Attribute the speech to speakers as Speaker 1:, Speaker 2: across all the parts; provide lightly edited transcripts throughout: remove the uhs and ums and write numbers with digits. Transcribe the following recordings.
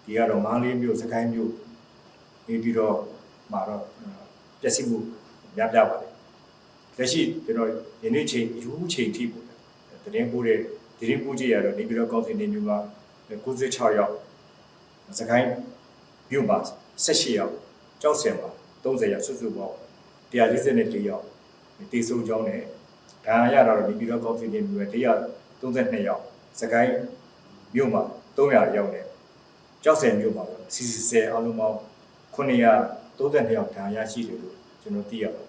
Speaker 1: ဒီကတော့မားလေးမျိုးစကိုင်းမျိုးနေပြီးတော့မှာတော့ပျက်စီးမှုများပြပါတယ်လက်ရှိကျွန်တော်ယနေ့ချိန်ယူချိန်ထိပေါ့သတင်းပို့တဲ့သတင်းပို့ကြရတော့နေပြီးတော့ကောက်စီနေမျိုးက96ယောက်စကိုင်းမြို့မှာ18ယောက်ကြောက်စင်ပါ30ယောက်စုစုပေါင်း144ယောက်တည်ဆုံကြောင်းနဲ့ဒါရတော့နေပြီးတော့ကောက်စီနေမျိုးပဲ132ယောက်စကိုင်းမြို့မှာ300ယောက်နဲ့ကြောက်စင်မြို့မှာCC10အားလုံးပေါင်း932ယောက်ဒါရရှိတယ်လို့ကျွန်တော်သိရပါတယ်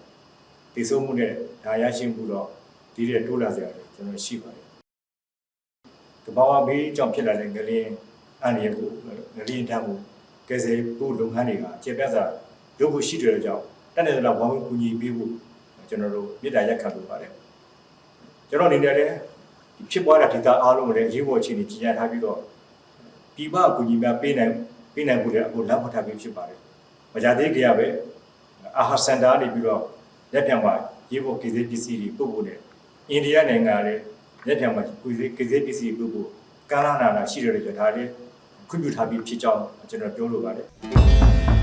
Speaker 1: တည်ဆုံမှုနဲ့ဒါရရှိမှုတော့ဒီတဲ့တိုးလာစရာကျွန်တော်ရှိပါတယ်တဘာဝဘေးကြောင့်ဖြစ်လာတဲ့ငလင်းအန္တရာယ်ကိုငလင်းထမ်းမှုကယ်ဆယ်ဖို့လုပ်ငန်းတွေကကျေပြတ်စွာလုပ်ဖို့ရှိတဲ့ကြောင့်တက်တဲ့လောက်ဝါဝင်ကူညီပေးဖို့ကျွန်တော်တို့မြေတားရက်ခံလုပ်ပါတယ်ကျွန်တော်အနေနဲ့လည်းဖြစ်ပွားတဲ့ဒေသအားလုံးလည်းရေးပေါ်အခြေအနေကြီးညာထားပြီးတော့ပြည်ပကူညီများပေးနိုင်ဖို့လည်းအခုလမ်းဖောက်ထားပြီးဖြစ်ပါတယ်မကြသေးကြရပဲအာဟာစင်တာနေပြီးတော့လက်ပြန်ပါရေးပေါ်ကိစ္စပစ္စည်းတွေပို့ဖို့နဲ့အိန္ဒိယနိုင်ငံလည်းလက်ပြန်မှာကိစ္စပစ္စည်းပို့ဖို့ကာလနာရှိတယ်လို့ဒါလည်းခွင့်ပြုထားပြီးဖြစ်ကြောင်းကျွန်တော်ပြောလိုပါတယ်